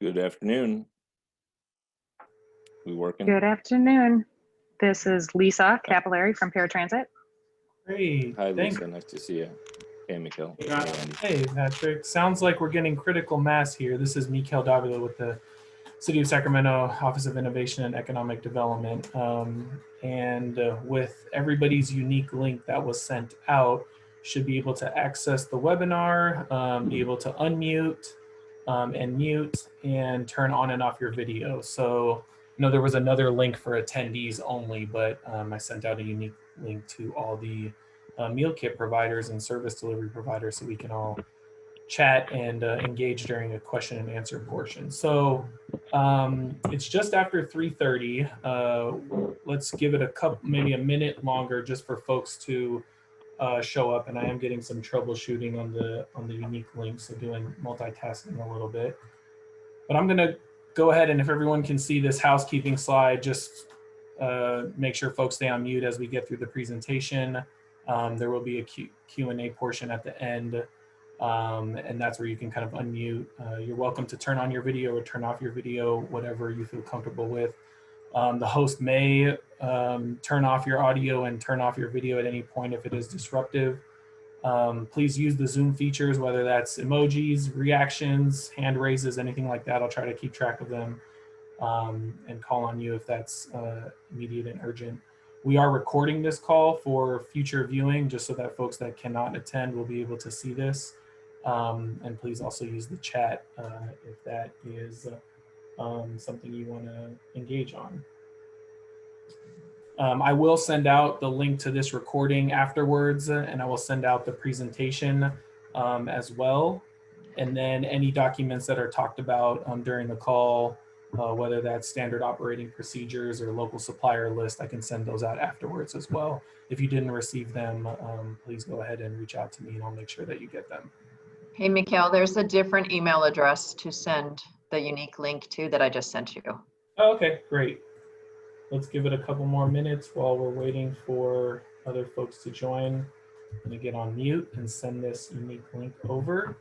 Good afternoon. We working? Good afternoon. This is Lisa Capillari from Paratransit. Great. Hi, Thanks. Lisa. Nice to see you. Hey, Mikhail. Yeah. Hey, Andy. Hey, Patrick. Sounds like we're getting critical mass here. This is Mikhail Davila with the City of Sacramento Office of Innovation and Economic Development. With everybody's unique link that was sent out, should be able to access the webinar, be able to unmute and mute and turn on and off your video. So I know there was another link for attendees only, but I sent out a unique link to all the meal kit providers and service delivery providers so we can all chat and engage during a question and answer portion. So it's just after 3:30. Let's give it a couple, maybe a minute longer just for folks to show up. And I am getting some troubleshooting on the unique link, so doing multitasking a little bit. But I'm gonna go ahead, and if everyone can see this housekeeping slide, just make sure folks stay on mute as we get through the presentation. There will be a Q&A portion at the end. And that's where you can kind of unmute. You're welcome to turn on your video or turn off your video, whatever you feel comfortable with. The host may turn off your audio and turn off your video at any point if it is disruptive. Please use the Zoom features, whether that's emojis, reactions, hand raises, anything like that. I'll try to keep track of them and call on you if that's immediate and urgent. We are recording this call for future viewing, just so that folks that cannot attend will be able to see this. And please also use the chat if that is something you want to engage on. I will send out the link to this recording afterwards, and I will send out the presentation as well. And then any documents that are talked about during the call, whether that's standard operating procedures or local supplier list, I can send those out afterwards as well. If you didn't receive them, please go ahead and reach out to me and I'll make sure that you get them. Hey, Mikhail, there's a different email address to send the unique link to that I just sent you. Oh, okay, great. Let's give it a couple more minutes while we're waiting for other folks to join. I'm gonna get on mute and send this unique link over.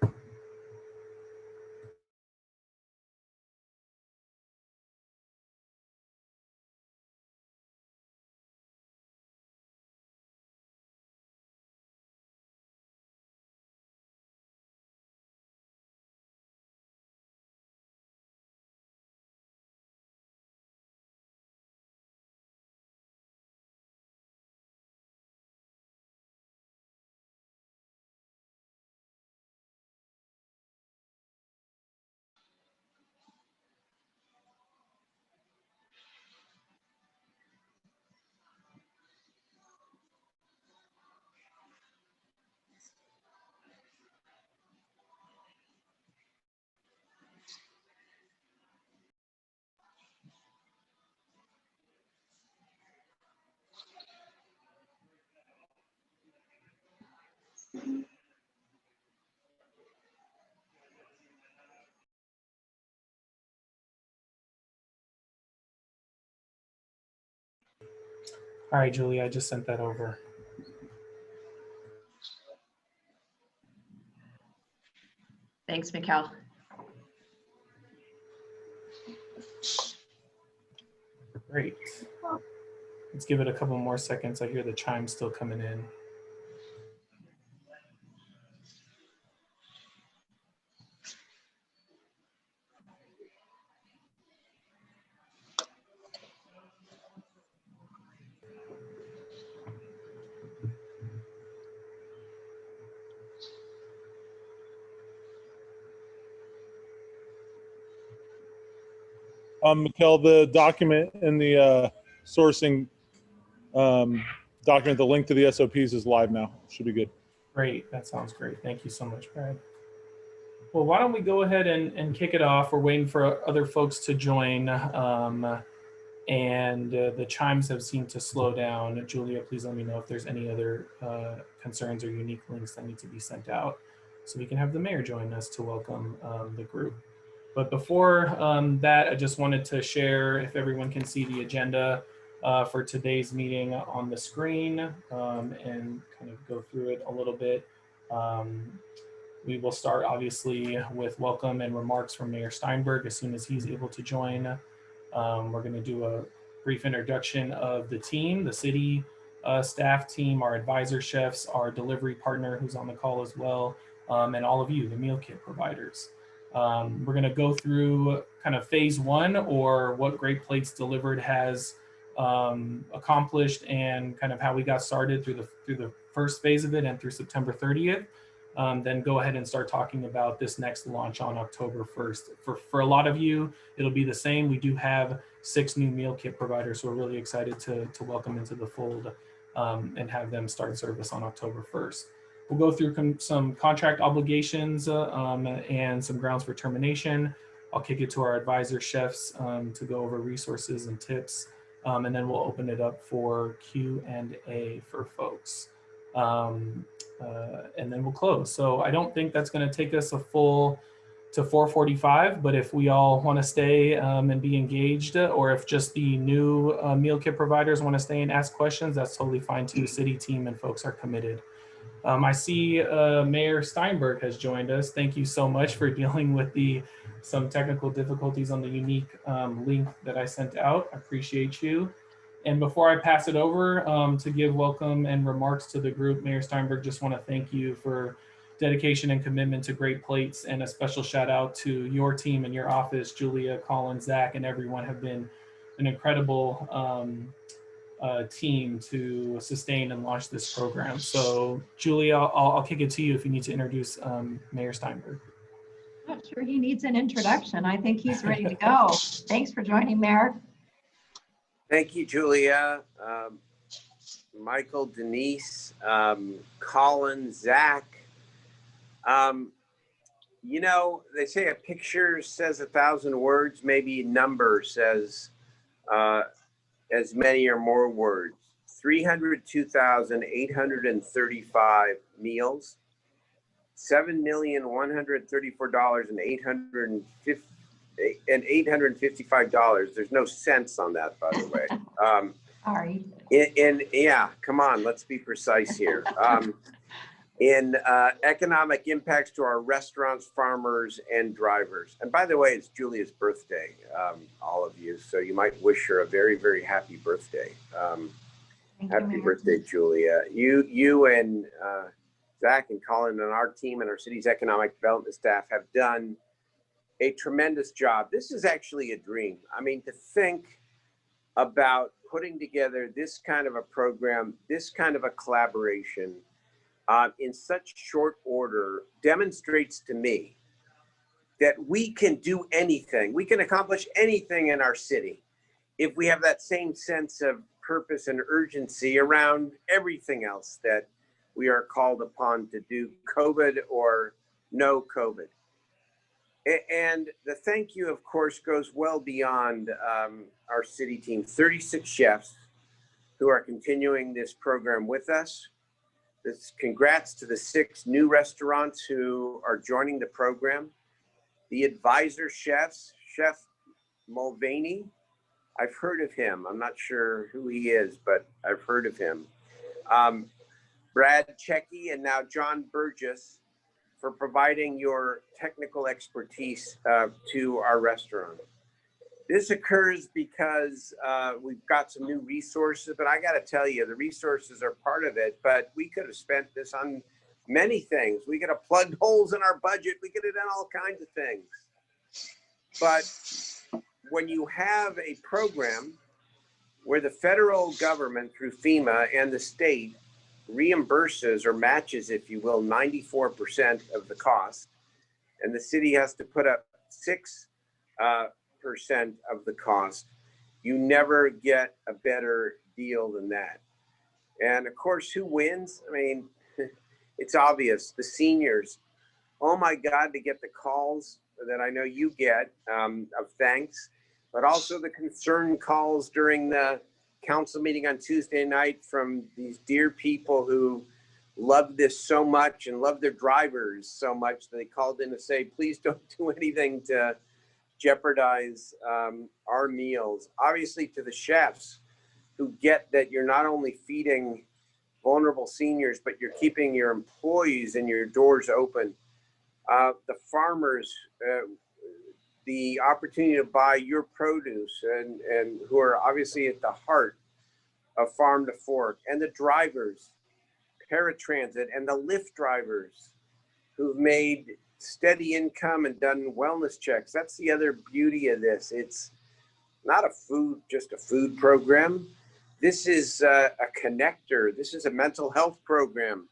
All right, Julie, I just sent that over. Thanks, Mikhail. Great. Let's give it a couple more seconds. I hear the chimes still coming in. Mikhail, the document in the sourcing document, the link to the SOPs is live now. Should be good. Great, that sounds great. Thank you so much, Brad. Well, why don't we go ahead and kick it off. We're waiting for other folks to join. The chimes have seemed to slow down. Julia, please let me know if there's any other concerns or unique links that need to be sent out so we can have the mayor join us to welcome the group. But before that, I just wanted to share, if everyone can see the agenda for today's meeting on the screen and kind of go through it a little bit. We will start obviously with welcome and remarks from Mayor Steinberg as soon as he's able to join. We're going to do a brief introduction of the team, the city staff team, our advisor chefs, our delivery partner who's on the call as well, and all of you, the meal kit providers. We're going to go through kind of phase one, or what Great Plates Delivered has accomplished, and kind of how we got started through the first phase of it and through September 30th. Then go ahead and start talking about this next launch on October 1st. For a lot of you, it'll be the same. We do have 6 new meal kit providers, so we're really excited to welcome into the fold and have them start service on October 1st. We'll go through some contract obligations and some grounds for termination. I'll kick it to our advisor chefs to go over resources and tips, and then we'll open it up for Q&A for folks. And then we'll close. So I don't think that's going to take us a full to 4:45, but if we all want to stay and be engaged, or if just the new meal kit providers want to stay and ask questions, that's totally fine too. City team and folks are committed. I see Mayor Steinberg has joined us. Thank you so much for dealing with some technical difficulties on the unique link that I sent out. I appreciate you. And before I pass it over to give welcome and remarks to the group, Mayor Steinberg, just want to thank you for dedication and commitment to Great Plates, and a special shout out to your team and your office. Julia, Colin, Zach, and everyone have been an incredible team to sustain and launch this program. So Julia, I'll kick it to you if you need to introduce Mayor Steinberg. Not sure he needs an introduction. I think he's ready to go. Thanks for joining, Mayor. Thank you, Julia, Michael, Denise, Colin, Zach. You know, they say a picture says 1,000 words, maybe a number says as many or more words. 302,835 meals, $7,134,855. There's no cents on that, by the way. Sorry. Yeah, come on, let's be precise here. In economic impacts to our restaurants, farmers, and drivers. And by the way, it's Julia's birthday, all of you. So you might wish her a very, very happy birthday. Happy birthday, Julia. You and Zach and Colin and our team and our city's economic development staff have done a tremendous job. This is actually a dream. I mean, to think about putting together this kind of a program, this kind of a collaboration in such short order demonstrates to me that we can do anything. We can accomplish anything in our city if we have that same sense of purpose and urgency around everything else that we are called upon to do, COVID or no COVID. And the thank you, of course, goes well beyond our city team, 36 chefs who are continuing this program with us. Congrats to the 6 new restaurants who are joining the program. The advisor chefs, Chef Malvetti, I've heard of him. I'm not sure who he is, but I've heard of him. Brad Checky and now John Burgess for providing your technical expertise to our restaurant. This occurs because we've got some new resources, but I got to tell you, the resources are part of it, but we could have spent this on many things. We could have plugged holes in our budget. We could have done all kinds of things. But when you have a program where the federal government through FEMA and the state reimburses or matches, if you will, 94% of the cost, and the city has to put up 6% of the cost, you never get a better deal than that. And of course, who wins? I mean, it's obvious, the seniors. Oh my God, to get the calls that I know you get of thanks, but also the concern calls during the council meeting on Tuesday night from these dear people who love this so much and love their drivers so much that they called in to say, please don't do anything to jeopardize our meals. Obviously to the chefs who get that you're not only feeding vulnerable seniors, but you're keeping your employees and your doors open the farmers the opportunity to buy your produce and who are obviously at the heart of Farm to Fork, and the drivers, paratransit, and the Lyft drivers who've made steady income and done wellness checks. That's the other beauty of this. It's not just a food program. This is a connector. This is a mental health program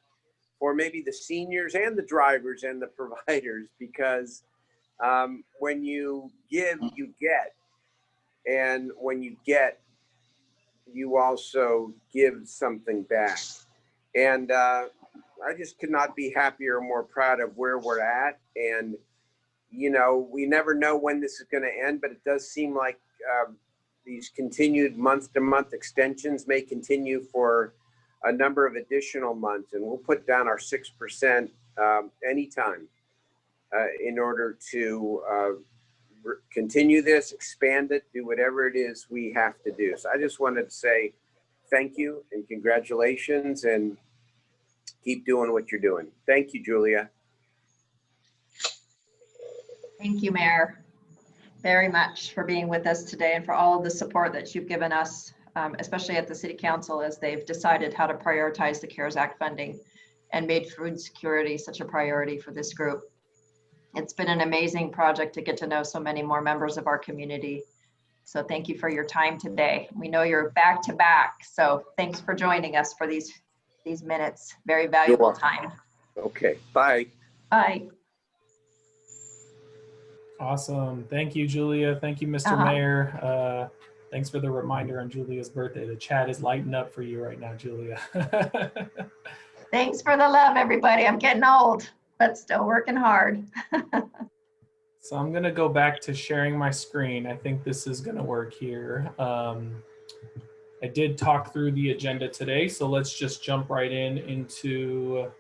for maybe the seniors and the drivers and the providers, because when you give, you get. And when you get, you also give something back. And I just could not be happier or more proud of where we're at. And, you know, we never know when this is going to end, but it does seem like these continued month-to-month extensions may continue for a number of additional months. And we'll put down our 6% anytime in order to continue this, expand it, do whatever it is we have to do. So I just wanted to say thank you and congratulations, and keep doing what you're doing. Thank you, Julia. Thank you, Mayor, very much for being with us today and for all of the support that you've given us, especially at the City Council as they've decided how to prioritize the CARES Act funding and made food security such a priority for this group. It's been an amazing project to get to know so many more members of our community. So thank you for your time today. We know you're back to back, so thanks for joining us for these minutes. Very valuable time. Okay, bye. Bye. Awesome. Thank you, Julia. Thank you, Mr. Mayor. Thanks for the reminder on Julia's birthday. The chat is lighting up for you right now, Julia. Thanks for the love, everybody. I'm getting old, but still working hard. So I'm going to go back to sharing my screen. I think this is going to work here. I did talk through the agenda today, so let's just jump right into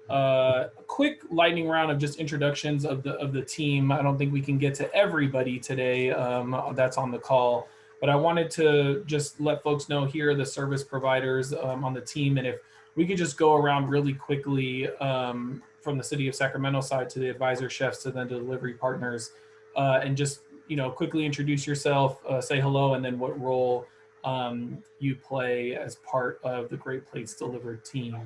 a quick lightning round of just introductions of the team. I don't think we can get to everybody today that's on the call, but I wanted to just let folks know here are the service providers on the team, and if we could just go around really quickly from the City of Sacramento side to the advisor chefs to the delivery partners, and just quickly introduce yourself, say hello, and then what role you play as part of the Great Plates Delivered team.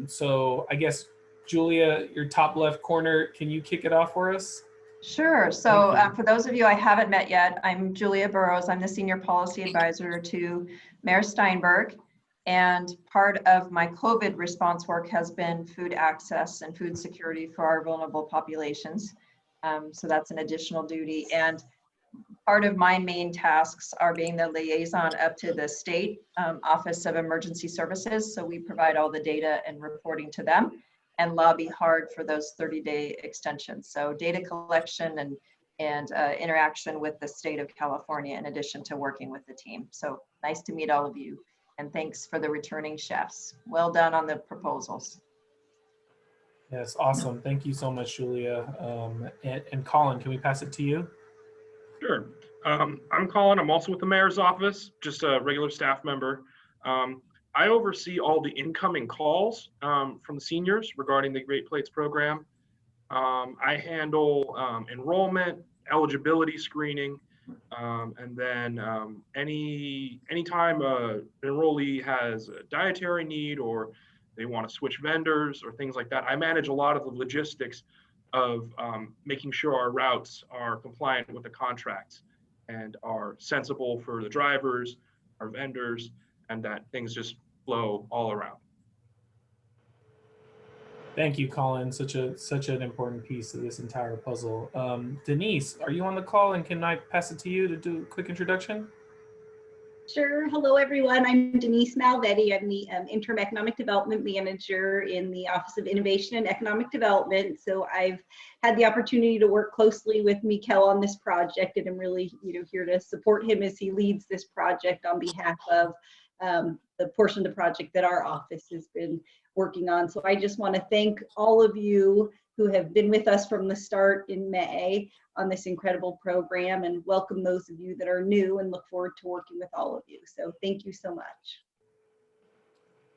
So I guess, Julia, your top left corner, can you kick it off for us? Sure. So for those of you I haven't met yet, I'm Julia Burrows. I'm the Senior Policy Advisor to Mayor Steinberg. And part of my COVID response work has been food access and food security for our vulnerable populations. So that's an additional duty. And part of my main tasks are being the liaison up to the State Office of Emergency Services. So we provide all the data and reporting to them and lobby hard for those 30-day extensions. So data collection and interaction with the state of California in addition to working with the team. So nice to meet all of you. And thanks for the returning chefs. Well done on the proposals. Yes, awesome. Thank you so much, Julia. And Colin, can we pass it to you? Sure. I'm Colin. I'm also with the mayor's office, just a regular staff member. I oversee all the incoming calls from the seniors regarding the Great Plates program. I handle enrollment, eligibility screening, and then anytime an enrollee has a dietary need or they want to switch vendors or things like that, I manage a lot of the logistics of making sure our routes are compliant with the contracts and are sensible for the drivers, our vendors, and that things just flow all around. Thank you, Colin. Such an important piece of this entire puzzle. Denise, are you on the call, and can I pass it to you to do a quick introduction? Sure. Hello, everyone. I'm Denise Malvetti. I'm the Interim Economic Development Manager in the Office of Innovation and Economic Development. So I've had the opportunity to work closely with Mikel on this project, and I'm really here to support him as he leads this project on behalf of the portion of the project that our office has been working on. So I just want to thank all of you who have been with us from the start in May on this incredible program, and welcome those of you that are new, and look forward to working with all of you. So thank you so much.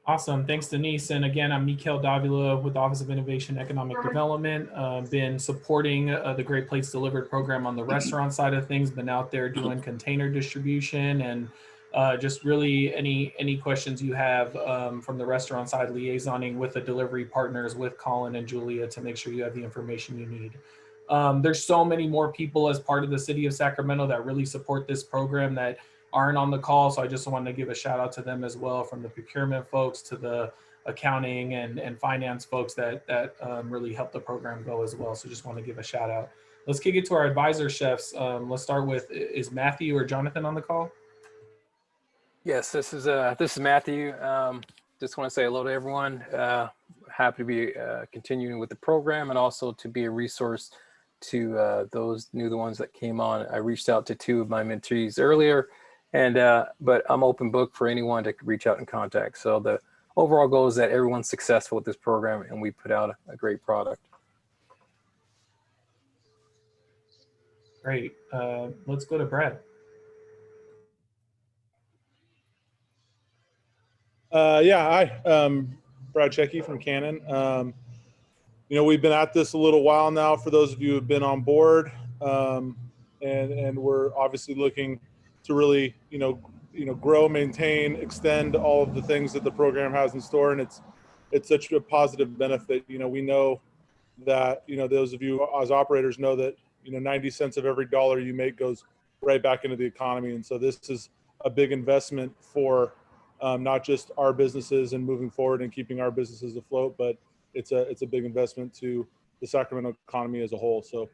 Awesome. Thanks, Denise. And again, I'm Mikhail Davila with the Office of Innovation and Economic Development. Been supporting the Great Plates Delivered program on the restaurant side of things, been out there doing container distribution, and just really any questions you have from the restaurant side, liaisoning with the delivery partners, with Colin and Julia, to make sure you have the information you need. There's so many more people as part of the city of Sacramento that really support this program that aren't on the call. So I just wanted to give a shout out to them as well, from the procurement folks to the accounting and finance folks that really helped the program go as well. So just want to give a shout out. Let's kick it to our advisor chefs. Let's start with, is Matthew or Jonathan on the call? Yes, this is Matthew. Just want to say hello to everyone. Happy to be continuing with the program, and also to be a resource to those new ones that came on. I reached out to 2 of my mentees earlier, and but I'm open book for anyone to reach out and contact. So the overall goal is that everyone's successful with this program and we put out a great product. Great. Let's go to Brad. Yeah, hi, Brad Checky from Canon. You know, we've been at this a little while now, for those of you who have been on board, and we're obviously looking to really, grow, maintain, extend all of the things that the program has in store, and it's such a positive benefit. You know, we know that, those of you as operators know that, 90 cents of every dollar you make goes right back into the economy, and so this is a big investment for not just our businesses and moving forward and keeping our businesses afloat, but it's a big investment to the Sacramento economy as a whole. So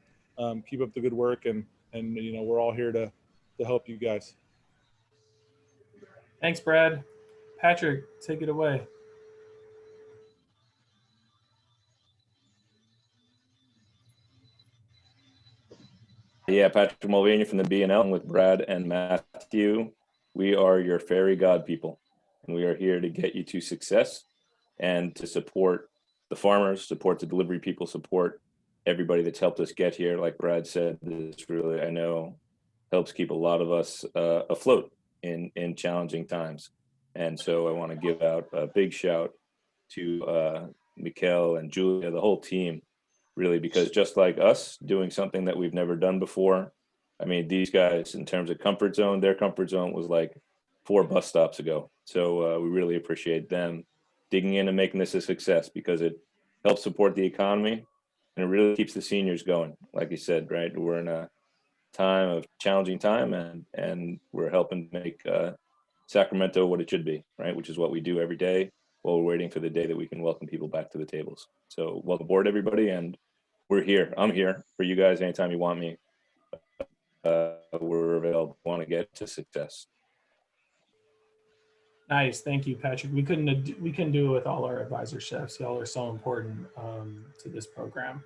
keep up the good work, and we're all here to help you guys. Thanks, Brad. Patrick, take it away. Yeah, Patrick Mulvaney from the B&L with Brad and Matthew. We are your fairy god people, and we are here to get you to success and to support the farmers, support the delivery people, support everybody that's helped us get here. Like Brad said, this really, I know, helps keep a lot of us afloat in challenging times. And so I want to give out a big shout to Mikhail and Julia, the whole team, really, because just like us doing something that we've never done before, I mean, these guys, in terms of comfort zone, their comfort zone was like 4 bus stops ago. So we really appreciate them digging in and making this a success, because it helps support the economy and it really keeps the seniors going. Like you said, right? We're in a time of challenging time, and we're helping make Sacramento what it should be, right? Which is what we do every day while we're waiting for the day that we can welcome people back to the tables. So welcome aboard, everybody, and we're here. I'm here for you guys anytime you want me. We're available. Want to get to success. Nice, thank you, Patrick. We couldn't do it with all our advisor chefs. Y'all are so important to this program.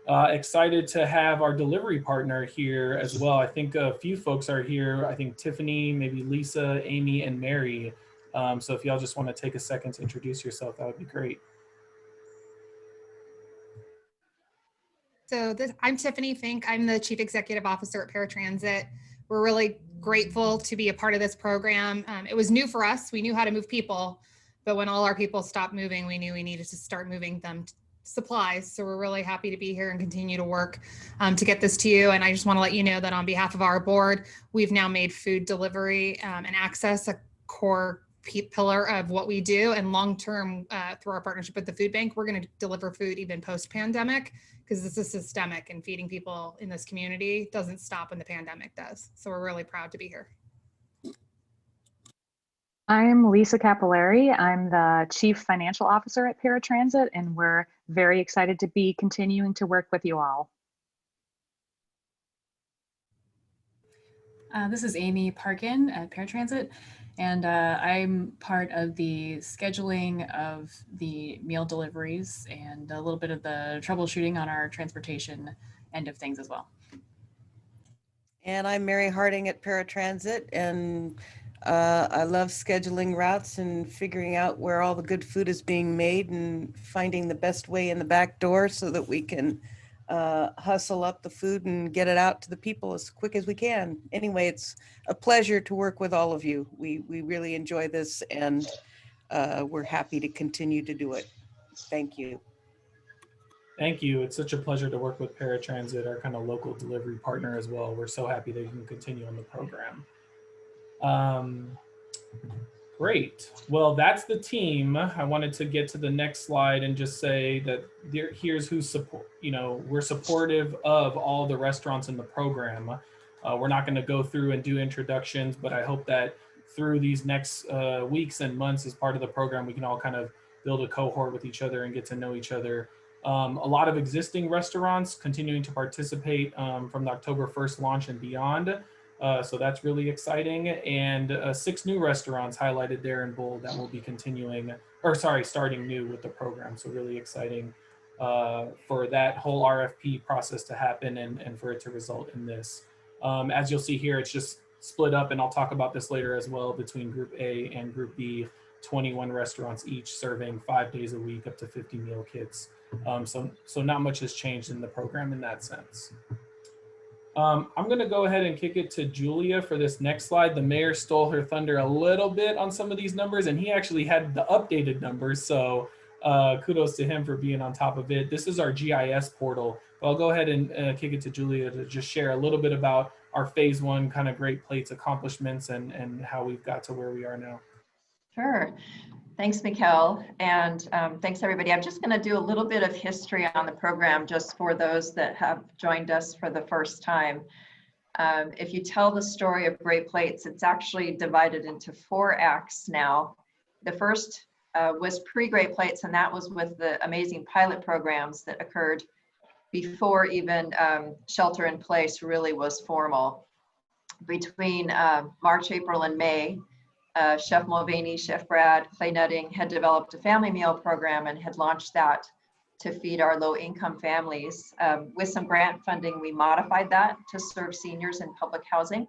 Excited to have our delivery partner here as well. I think a few folks are here. I think Tiffany, maybe Lisa, Amy, and Mary. So if y'all just want to take a second to introduce yourself, that would be great. So I'm Tiffany Fink. I'm the Chief Executive Officer at Paratransit. We're really grateful to be a part of this program. It was new for us. We knew how to move people, but when all our people stopped moving, we knew we needed to start moving them supplies. So we're really happy to be here and continue to work to get this to you. And I just want to let you know that on behalf of our board, we've now made food delivery and access a core pillar of what we do. And long-term, through our partnership with the food bank, we're going to deliver food even post-pandemic, because this is systemic, and feeding people in this community doesn't stop when the pandemic does. So we're really proud to be here. I'm Lisa Capillari. I'm the Chief Financial Officer at Paratransit, and we're very excited to be continuing to work with you all. This is Amy Parkin at Paratransit, and I'm part of the scheduling of the meal deliveries and a little bit of the troubleshooting on our transportation end of things as well. And I'm Mary Harding at Paratransit, and I love scheduling routes and figuring out where all the good food is being made and finding the best way in the back door so that we can hustle up the food and get it out to the people as quick as we can. Anyway, it's a pleasure to work with all of you. We really enjoy this, and we're happy to continue to do it. Thank you. Thank you. It's such a pleasure to work with Paratransit, our kind of local delivery partner as well. We're so happy that you can continue on the program. Great. Well, that's the team. I wanted to get to the next slide and just say that here's who's support. We're supportive of all the restaurants in the program. We're not going to go through and do introductions, but I hope that through these next weeks and months as part of the program, we can all kind of build a cohort with each other and get to know each other. A lot of existing restaurants continuing to participate from the October 1st launch and beyond. So that's really exciting. And 6 new restaurants highlighted there in bold that will be starting new with the program. So really exciting for that whole RFP process to happen and for it to result in this. As you'll see here, it's just split up, and I'll talk about this later as well, between Group A and Group B, 21 restaurants each serving 5 days a week, up to 50 meal kits. So not much has changed in the program in that sense. I'm going to go ahead and kick it to Julia for this next slide. The mayor stole her thunder a little bit on some of these numbers, and he actually had the updated numbers. So kudos to him for being on top of it. This is our GIS portal. I'll go ahead and kick it to Julia to just share a little bit about our phase 1 kind of Great Plates accomplishments and how we've got to where we are now. Sure. Thanks, Mikkel. And thanks, everybody. I'm just going to do a little bit of history on the program just for those that have joined us for the first time. If you tell the story of Great Plates, it's actually divided into 4 acts now. The first was pre-Great Plates, and that was with the amazing pilot programs that occurred before even shelter in place really was formal. Between March, April, and May, Chef Mulvaney, Chef Brad, Clay Nutting had developed a family meal program and had launched that to feed our low-income families. With some grant funding, we modified that to serve seniors in public housing,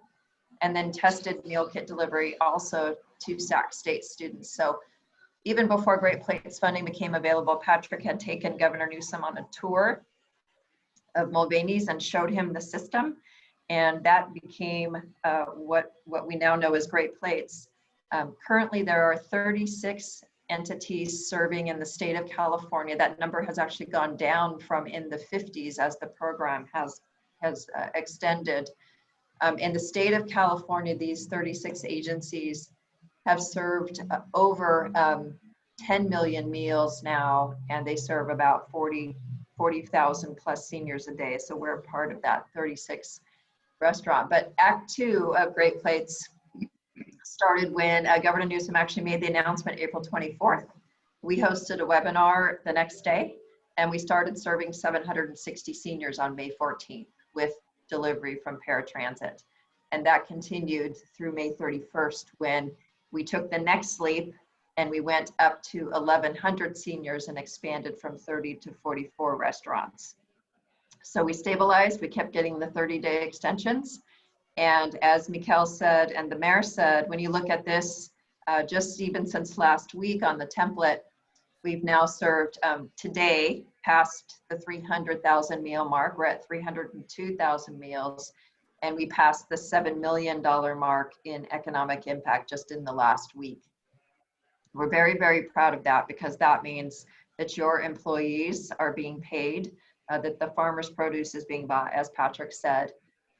and then tested meal kit delivery also to Sac State students. So even before Great Plates funding became available, Patrick had taken Governor Newsom on a tour of Mulvaney's and showed him the system, and that became what we now know as Great Plates. Currently, there are 36 entities serving in the state of California. That number has actually gone down from in the 50s as the program has extended. In the state of California, these 36 agencies have served over 10 million meals now, and they serve about 40,000 plus seniors a day. So we're a part of that 36 restaurant. But Act 2 of Great Plates started when Governor Newsom actually made the announcement April 24th. We hosted a webinar the next day, and we started serving 760 seniors on May 14th with delivery from Paratransit. And that continued through May 31st when we took the next leap and we went up to 1,100 seniors and expanded from 30 to 44 restaurants. So we stabilized, we kept getting the 30-day extensions. And as Mikkel said, and the mayor said, when you look at this, just even since last week on the template, we've now served today past the 300,000 meal mark. We're at 302,000 meals, and we passed the $7 million mark in economic impact just in the last week. We're very, very proud of that, because that means that your employees are being paid, that the farmer's produce is being bought, as Patrick said,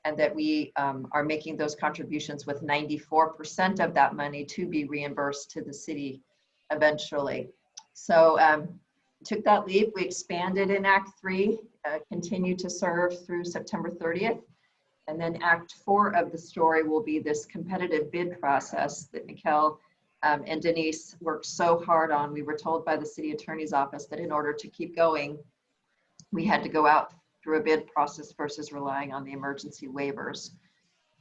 and that we are making those contributions with 94% of that money to be reimbursed to the city eventually. So took that leap, we expanded in Act 3, continued to serve through September 30th. And then Act 4 of the story will be this competitive bid process that Mikkel and Denise worked so hard on. We were told by the city attorney's office that in order to keep going, we had to go out through a bid process versus relying on the emergency waivers.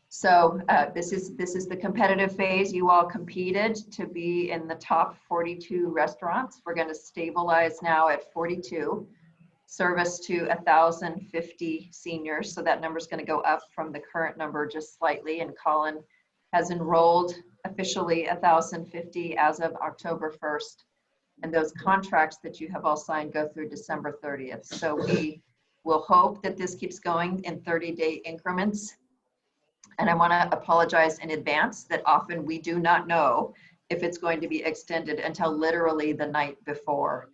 So this is the competitive phase. You all competed to be in the top 42 restaurants. We're going to stabilize now at 42. Service to 1,050 seniors. So that number is going to go up from the current number just slightly. And Colin has enrolled officially 1,050 as of October 1st. And those contracts that you have all signed go through December 30th. So we will hope that this keeps going in 30-day increments. And I want to apologize in advance that often we do not know if it's going to be extended until literally the night before.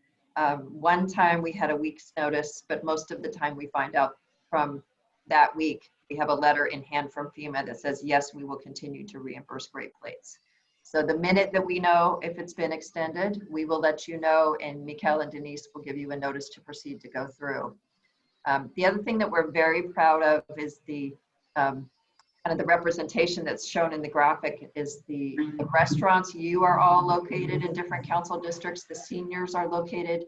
One time we had a week's notice, but most of the time we find out from that week. We have a letter in hand from FEMA that says, yes, we will continue to reimburse Great Plates. So the minute that we know if it's been extended, we will let you know, and Mikkel and Denise will give you a notice to proceed to go through. The other thing that we're very proud of is the kind of the representation that's shown in the graphic is the restaurants. You are all located in different council districts. The seniors are located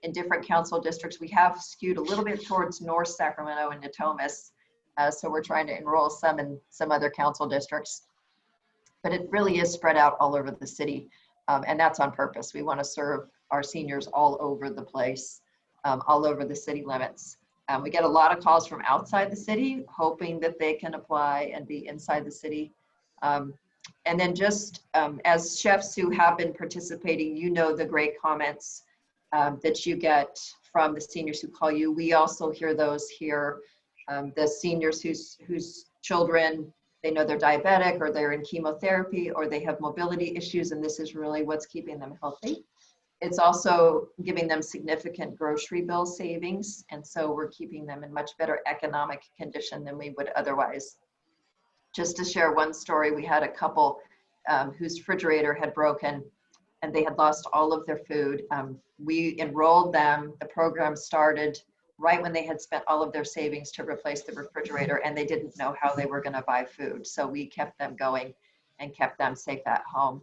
in different council districts. We have skewed a little bit towards North Sacramento and Natomas. So we're trying to enroll some in some other council districts. But it really is spread out all over the city. And that's on purpose. We want to serve our seniors all over the place, all over the city limits. We get a lot of calls from outside the city, hoping that they can apply and be inside the city. And then just as chefs who have been participating, you know the great comments that you get from the seniors who call you. We also hear those here. The seniors whose children, they know they're diabetic or they're in chemotherapy or they have mobility issues, and this is really what's keeping them healthy. It's also giving them significant grocery bill savings, and so we're keeping them in much better economic condition than we would otherwise. Just to share one story, we had a couple whose refrigerator had broken and they had lost all of their food. We enrolled them, the program started right when they had spent all of their savings to replace the refrigerator, and they didn't know how they were going to buy food. So we kept them going and kept them safe at home.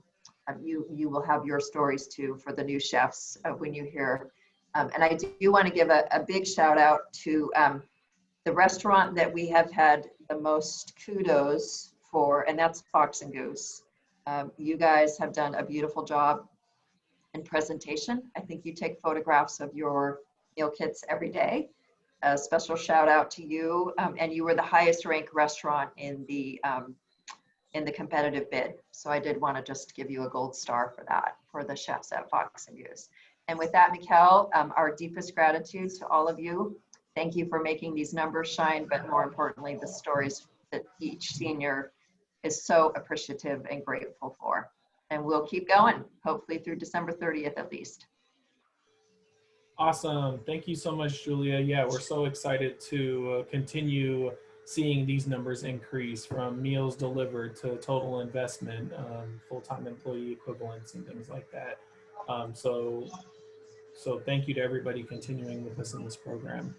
You will have your stories too for the new chefs when you hear. And I do want to give a big shout out to the restaurant that we have had the most kudos for, and that's Fox and Goose. You guys have done a beautiful job in presentation. I think you take photographs of your meal kits every day. A special shout out to you. And you were the highest ranked restaurant in the competitive bid. So I did want to just give you a gold star for that, for the chefs at Fox and Goose. And with that, Mikkel, our deepest gratitude to all of you. Thank you for making these numbers shine, but more importantly, the stories that each senior is so appreciative and grateful for. And we'll keep going, hopefully through December 30th at least. Awesome. Thank you so much, Julia. Yeah, we're so excited to continue seeing these numbers increase from meals delivered to total investment, full-time employee equivalents and things like that. So thank you to everybody continuing with us in this program.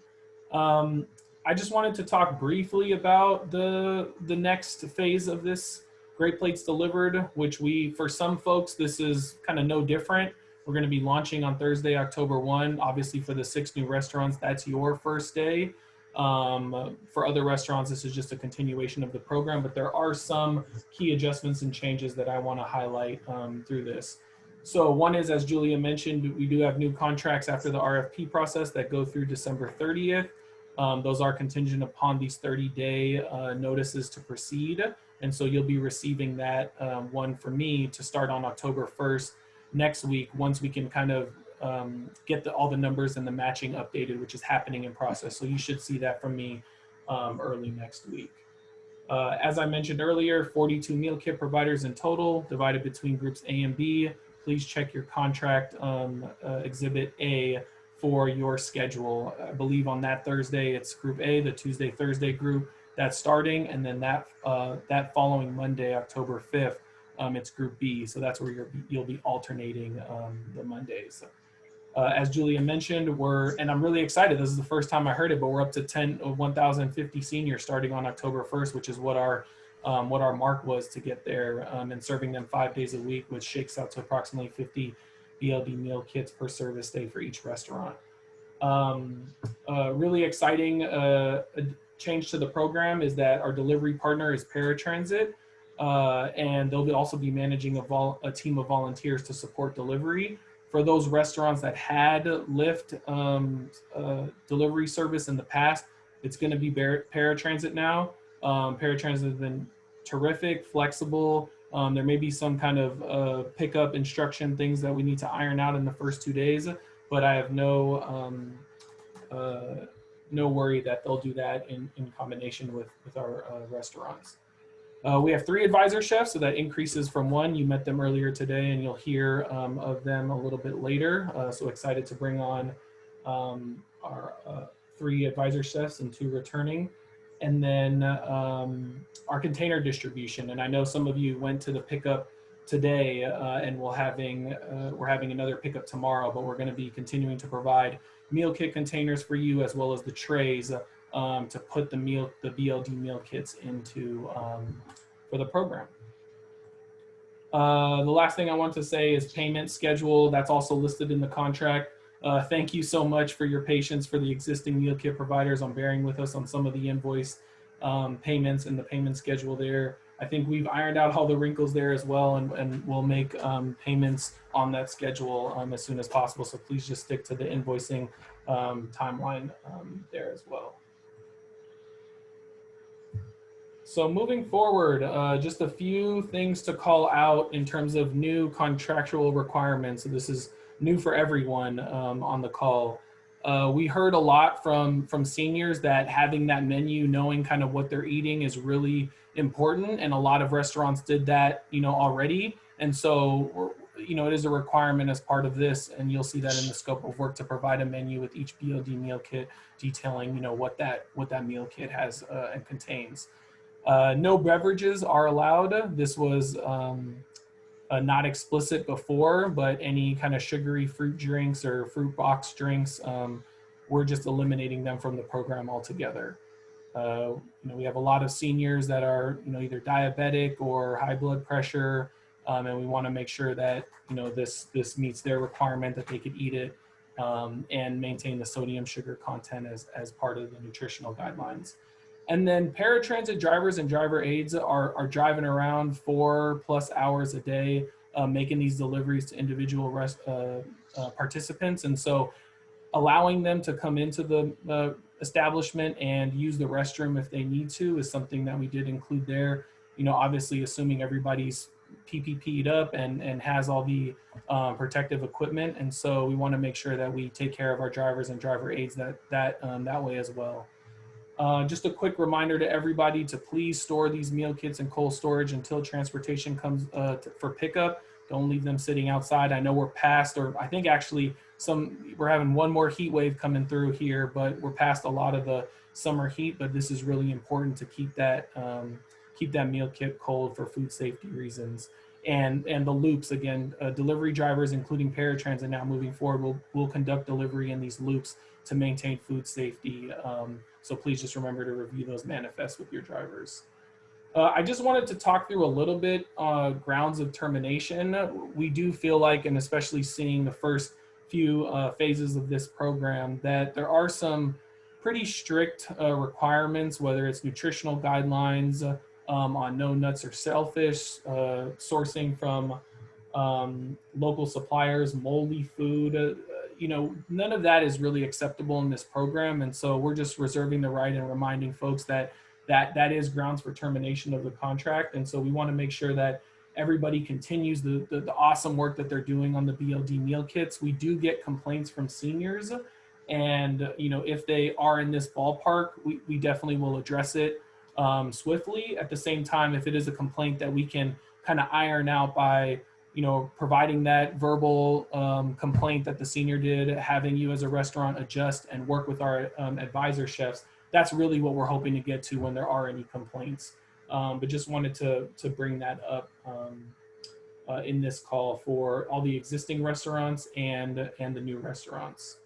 I just wanted to talk briefly about the next phase of this Great Plates Delivered, which for some folks, this is kind of no different. We're going to be launching on Thursday, October 1. Obviously, for the 6 new restaurants, that's your first day. For other restaurants, this is just a continuation of the program, but there are some key adjustments and changes that I want to highlight through this. So one is, as Julia mentioned, we do have new contracts after the RFP process that go through December 30th. Those are contingent upon these 30-day notices to proceed. And so you'll be receiving that one from me to start on October 1st next week, once we can kind of get all the numbers and the matching updated, which is happening in process. So you should see that from me early next week. As I mentioned earlier, 42 meal kit providers in total, divided between groups A and B. Please check your contract Exhibit A for your schedule. I believe on that Thursday, it's Group A, the Tuesday, Thursday group that's starting. And then that following Monday, October 5th, it's Group B. So that's where you'll be alternating the Mondays. As Julia mentioned, and I'm really excited. This is the first time I heard it, but we're up to 1,050 seniors starting on October 1st, which is what our mark was to get there, and serving them 5 days a week, which shakes out to approximately 50 BLD meal kits per service day for each restaurant. Really exciting change to the program is that our delivery partner is Paratransit, and they'll also be managing a team of volunteers to support delivery. For those restaurants that had Lyft delivery service in the past, it's going to be Paratransit now. Paratransit has been terrific, flexible. There may be some kind of pickup instruction things that we need to iron out in the first 2 days, but I have no worry that they'll do that in combination with our restaurants. We have 3 advisor chefs, so that increases from 1. You met them earlier today, and you'll hear of them a little bit later. So excited to bring on our 3 advisor chefs and 2 returning. And then our container distribution. And I know some of you went to the pickup today, and we're having another pickup tomorrow, but we're going to be continuing to provide meal kit containers for you, as well as the trays to put the BLD meal kits into for the program. The last thing I want to say is payment schedule. That's also listed in the contract. Thank you so much for your patience for the existing meal kit providers on bearing with us on some of the invoice payments and the payment schedule there. I think we've ironed out all the wrinkles there as well, and we'll make payments on that schedule as soon as possible. So please just stick to the invoicing timeline there as well. So moving forward, just a few things to call out in terms of new contractual requirements. So this is new for everyone on the call. We heard a lot from seniors that having that menu, knowing kind of what they're eating, is really important, and a lot of restaurants did that, already. And so, it is a requirement as part of this, and you'll see that in the scope of work to provide a menu with each BOD meal kit detailing, what that meal kit has and contains. No beverages are allowed. This was not explicit before, but any kind of sugary fruit drinks or fruit box drinks, we're just eliminating them from the program altogether. We have a lot of seniors that are, either diabetic or high blood pressure, and we want to make sure that, this meets their requirement that they could eat it and maintain the sodium sugar content as part of the nutritional guidelines. And then paratransit drivers and driver aides are driving around 4+ hours a day, making these deliveries to individual participants. And so allowing them to come into the establishment and use the restroom if they need to is something that we did include there. Obviously assuming everybody's PPP'd up and has all the protective equipment. And so we want to make sure that we take care of our drivers and driver aides that way as well. Just a quick reminder to everybody to please store these meal kits in cold storage until transportation comes for pickup. Don't leave them sitting outside. I know we're past, or I think actually we're having one more heat wave coming through here, but we're past a lot of the summer heat. But this is really important to keep that meal kit cold for food safety reasons. And the loops, again, delivery drivers, including paratransit now moving forward, will conduct delivery in these loops to maintain food safety. So please just remember to review those manifests with your drivers. I just wanted to talk through a little bit grounds of termination. We do feel like, and especially seeing the first few phases of this program, that there are some pretty strict requirements, whether it's nutritional guidelines on no nuts or shellfish, sourcing from local suppliers, moldy food. None of that is really acceptable in this program. And so we're just reserving the right and reminding folks that is grounds for termination of the contract. And so we want to make sure that everybody continues the awesome work that they're doing on the BLD meal kits. We do get complaints from seniors. And, if they are in this ballpark, we definitely will address it swiftly. At the same time, if it is a complaint that we can kind of iron out by providing that verbal complaint that the senior did, having you as a restaurant adjust and work with our advisor chefs, that's really what we're hoping to get to when there are any complaints. But just wanted to bring that up in this call for all the existing restaurants and the new restaurants.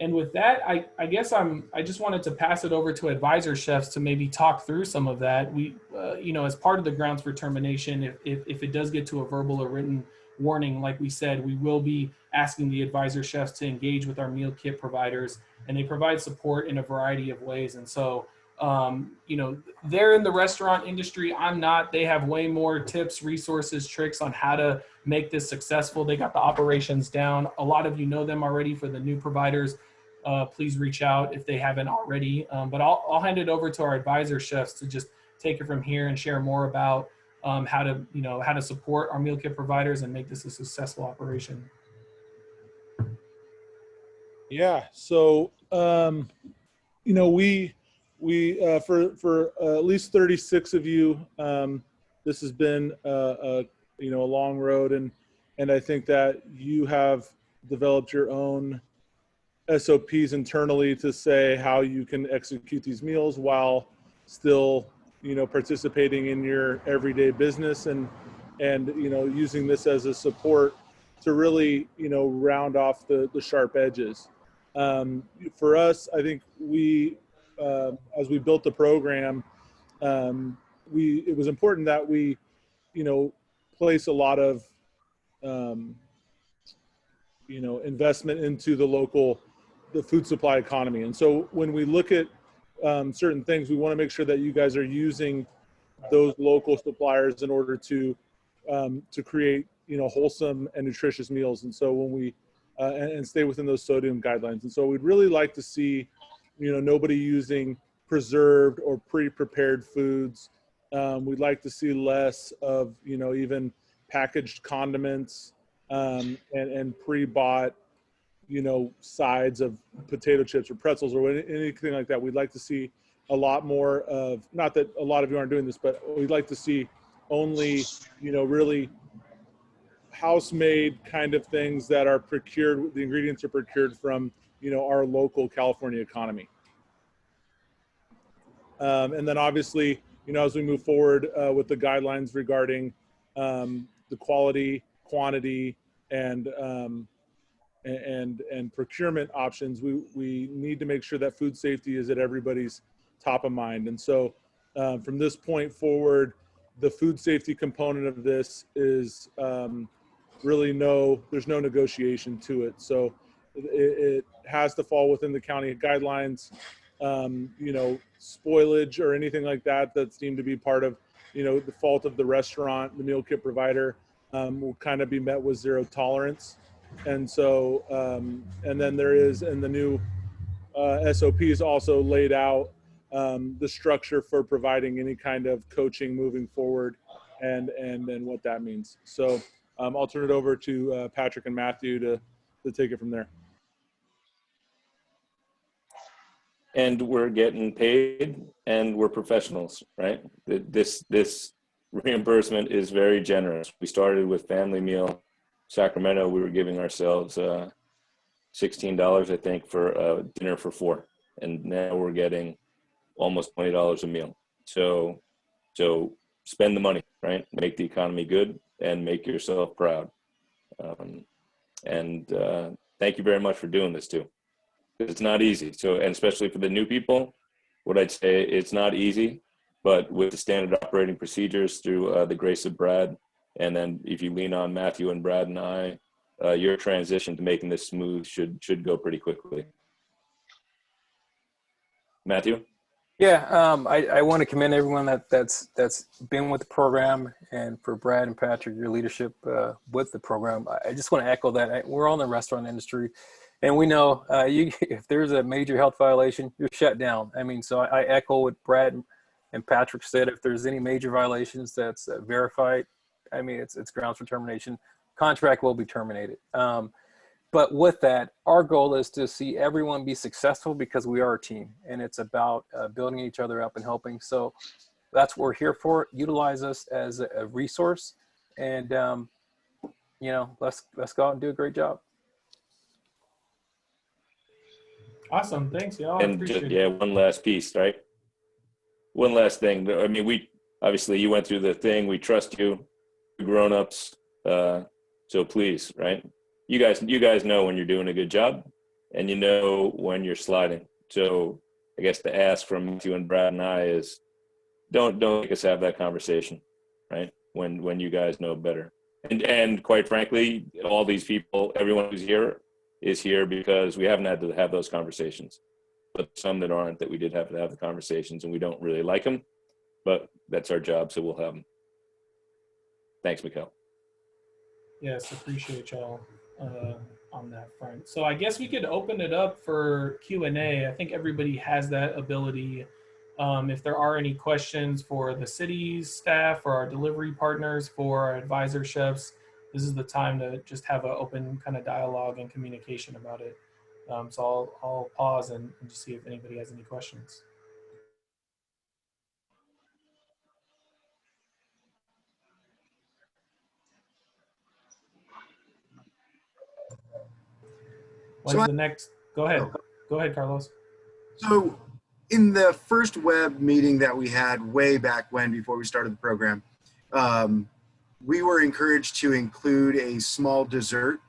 And with that, I guess I just wanted to pass it over to advisor chefs to maybe talk through some of that. We, as part of the grounds for termination, if it does get to a verbal or written warning, like we said, we will be asking the advisor chefs to engage with our meal kit providers, and they provide support in a variety of ways. And so, they're in the restaurant industry. I'm not. They have way more tips, resources, tricks on how to make this successful. They got the operations down. A lot of you know them already. For the new providers, please reach out if they haven't already. But I'll hand it over to our advisor chefs to just take it from here and share more about how to support our meal kit providers and make this a successful operation. Yeah. So, we for at least 36 of you, this has been a long road, and I think that you have developed your own SOPs internally to say how you can execute these meals while still participating in your everyday business, and using this as a support to really round off the sharp edges. For us, I think we as we built the program, it was important that we place a lot of investment into the food supply economy. And so when we look at certain things, we want to make sure that you guys are using those local suppliers in order to create wholesome and nutritious meals. And so when we and stay within those sodium guidelines. And so we'd really like to see nobody using preserved or pre-prepared foods. We'd like to see less of even packaged condiments and pre-bought sides of potato chips or pretzels or anything like that. We'd like to see a lot more of, not that a lot of you aren't doing this, but we'd like to see only really house-made kind of things that are procured, the ingredients are procured from our local California economy. And then obviously as we move forward with the guidelines regarding the quality, quantity, and procurement options, we need to make sure that food safety is at everybody's top of mind. And so from this point forward, the food safety component of this is really there's no negotiation to it. So it has to fall within the county guidelines. Spoilage or anything like that that's deemed to be part of the fault of the restaurant, the meal kit provider, will kind of be met with zero tolerance. And so and then there is in the new SOPs also laid out the structure for providing any kind of coaching moving forward and what that means. So I'll turn it over to Patrick and Matthew to take it from there. And we're getting paid and we're professionals, right? This reimbursement is very generous. We started with Family Meal Sacramento. We were giving ourselves $16, I think, for a dinner for 4. And now we're getting almost $20 a meal. So spend the money, right? Make the economy good and make yourself proud. Thank you very much for doing this too. It's not easy. So, and especially for the new people, what I'd say, it's not easy, but with the standard operating procedures through the grace of Brad, and then if you lean on Matthew and Brad and I, your transition to making this smooth should go pretty quickly. Matthew? Yeah, I want to commend everyone that's been with the program, and for Brad and Patrick, your leadership with the program. I just want to echo that. We're all in the restaurant industry, and we know if there's a major health violation, you're shut down. I mean, so I echo what Brad and Patrick said. If there's any major violations that's verified, I mean, it's grounds for termination. Contract will be terminated. But with that, our goal is to see everyone be successful because we are a team, and it's about building each other up and helping. So that's what we're here for. Utilize us as a resource, and let's go out and do a great job. Awesome, thanks, y'all. And one last piece, right? One last thing. I mean, obviously you went through the thing. We trust you, grown-ups. So please, right? You guys know when you're doing a good job, and you know when you're sliding. So I guess the ask from Matthew and Brad and I is, don't make us have that conversation, right? When you guys know better. And quite frankly, all these people, everyone who's here is here because we haven't had to have those conversations. But some that aren't, that we did have to have the conversations, and we don't really like them, but that's our job, so we'll have them. Thanks, Mikhail. Yes, appreciate y'all on that front. So I guess we could open it up for Q&A. I think everybody has that ability. If there are any questions for the city's staff, for our delivery partners, for our advisor chefs, this is the time to just have an open kind of dialogue and communication about it. So I'll pause and just see if anybody has any questions. When's the next? Go ahead. Go ahead, Carlos. So in the first web meeting that we had way back when, before we started the program, we were encouraged to include a small dessert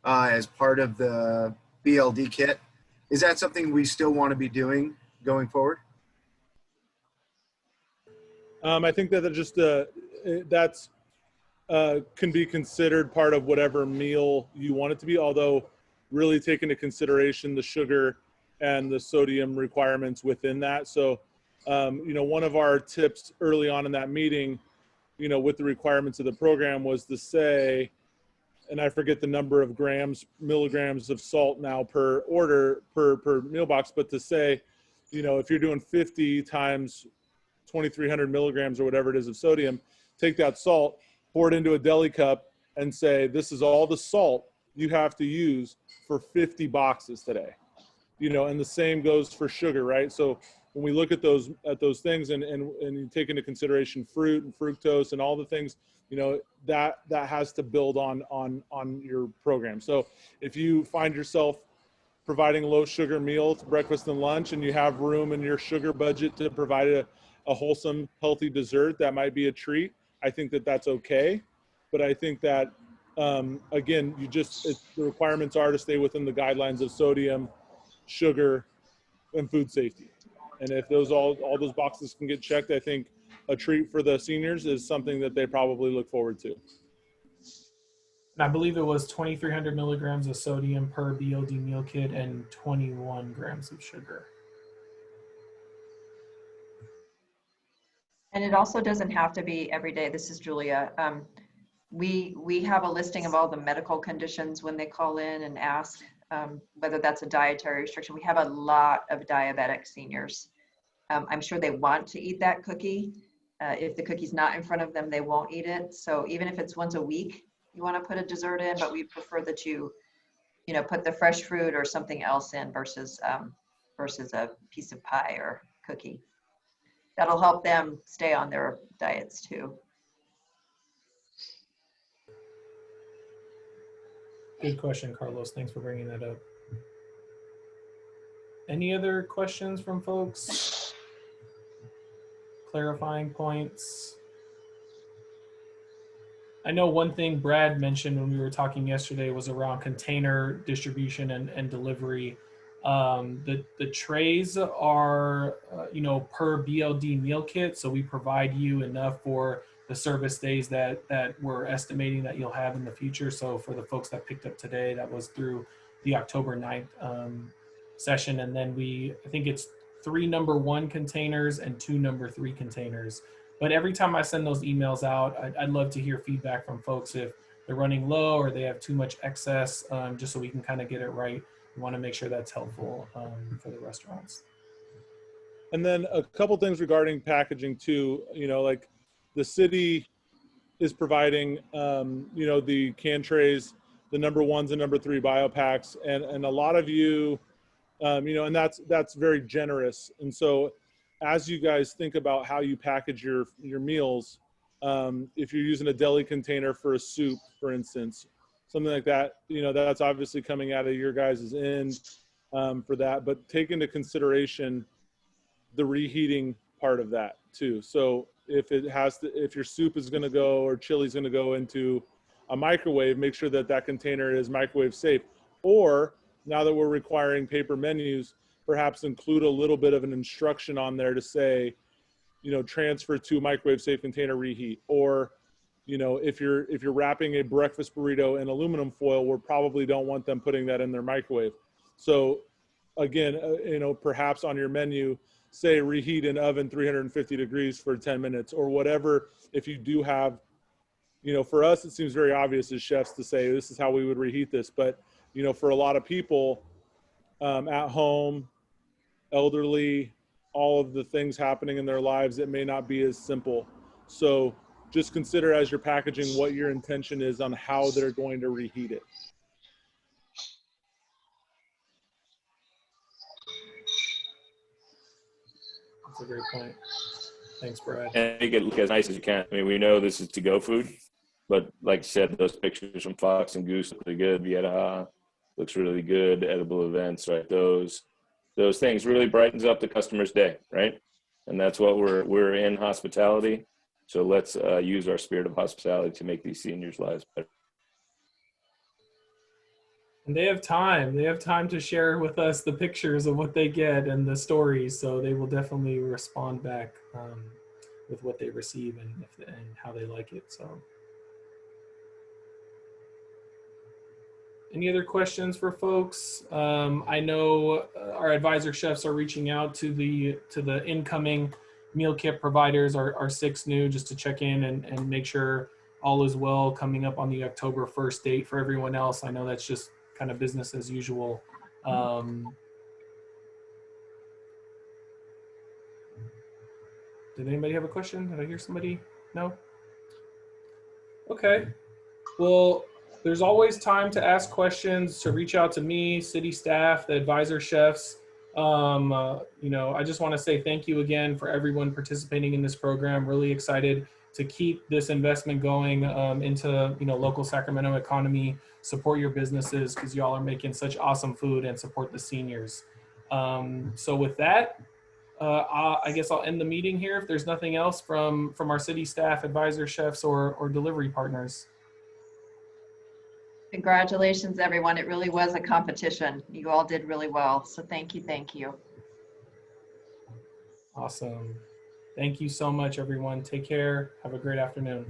as part of the BLD kit. Is that something we still want to be doing going forward? I think that that's can be considered part of whatever meal you want it to be, although really take into consideration the sugar and the sodium requirements within that. So, you know, one of our tips early on in that meeting, you know, with the requirements of the program was to say, and I forget the number of milligrams of salt now per order, per meal box, but to say, you know, if you're doing 50 times 2,300 milligrams or whatever it is of sodium, take that salt, pour it into a deli cup and say, this is all the salt you have to use for 50 boxes today. You know, and the same goes for sugar, right? So when we look at those things and you take into consideration fruit and fructose and all the things, you know, that has to build on your program. So if you find yourself providing low sugar meals, breakfast and lunch, and you have room in your sugar budget to provide a wholesome, healthy dessert, that might be a treat. I think that that's okay. But I think that, again, the requirements are to stay within the guidelines of sodium, sugar, and food safety. And if all those boxes can get checked, I think a treat for the seniors is something that they probably look forward to. And I believe it was 2,300 milligrams of sodium per BLD meal kit and 21 grams of sugar. And it also doesn't have to be every day. This is Julia. We have a listing of all the medical conditions when they call in and ask whether that's a dietary restriction. We have a lot of diabetic seniors. I'm sure they want to eat that cookie. If the cookie's not in front of them, they won't eat it. So even if it's once a week, you want to put a dessert in, but we prefer that you put the fresh fruit or something else in versus a piece of pie or cookie. That'll help them stay on their diets too. Good question, Carlos. Thanks for bringing that up. Any other questions from folks? Clarifying points? I know one thing Brad mentioned when we were talking yesterday was around container distribution and delivery. The trays are, per BLD meal kit. So we provide you enough for the service days that we're estimating that you'll have in the future. So for the folks that picked up today, that was through the October 9th session. And then I think it's 3 number 1 containers and 2 number 3 containers. But every time I send those emails out, I'd love to hear feedback from folks if they're running low or they have too much excess, just so we can kind of get it right. We want to make sure that's helpful for the restaurants. And then a couple things regarding packaging too, like the city is providing, the can trays, the number 1s and number 3 bio packs. And a lot of you, and that's very generous. And so as you guys think about how you package your meals, if you're using a deli container for a soup, for instance, something like that, that's obviously coming out of your guys' end for that, but take into consideration the reheating part of that too. So if your soup is going to go or chili's going to go into a microwave, make sure that container is microwave safe. Or now that we're requiring paper menus, perhaps include a little bit of an instruction on there to say, transfer to microwave safe container, reheat. Or, if you're wrapping a breakfast burrito in aluminum foil, we probably don't want them putting that in their microwave. So again, perhaps on your menu, say reheat in oven 350 degrees for 10 minutes or whatever. If you do have, for us, it seems very obvious as chefs to say, this is how we would reheat this. But, for a lot of people at home, elderly, all of the things happening in their lives, it may not be as simple. So just consider as you're packaging what your intention is on how they're going to reheat it. That's a great point. Thanks, Brad. And make it look as nice as you can. I mean, we know this is to-go food, but like I said, those pictures from Fox and Goose look really good. We had looks really good, edible events, right? Those things really brightens up the customer's day, right? And that's what we're in hospitality. So let's use our spirit of hospitality to make these seniors' lives better. And they have time. They have time to share with us the pictures of what they get and the stories. So they will definitely respond back with what they receive and how they like it. So, any other questions for folks? I know our advisor chefs are reaching out to the incoming meal kit providers, our 6 new, just to check in and make sure all is well coming up on the October 1st date. For everyone else, I know that's just kind of business as usual. Did anybody have a question? Did I hear somebody? No? Okay. Well, there's always time to ask questions, to reach out to me, city staff, the advisor chefs. I just want to say thank you again for everyone participating in this program. Really excited to keep this investment going into local Sacramento economy, support your businesses because y'all are making such awesome food, and support the seniors. So with that, I guess I'll end the meeting here if there's nothing else from our city staff, advisor chefs, or delivery partners. Congratulations, everyone. It really was a competition. You all did really well. So thank you. Thank you. Awesome. Thank you so much, everyone. Take care. Have a great afternoon.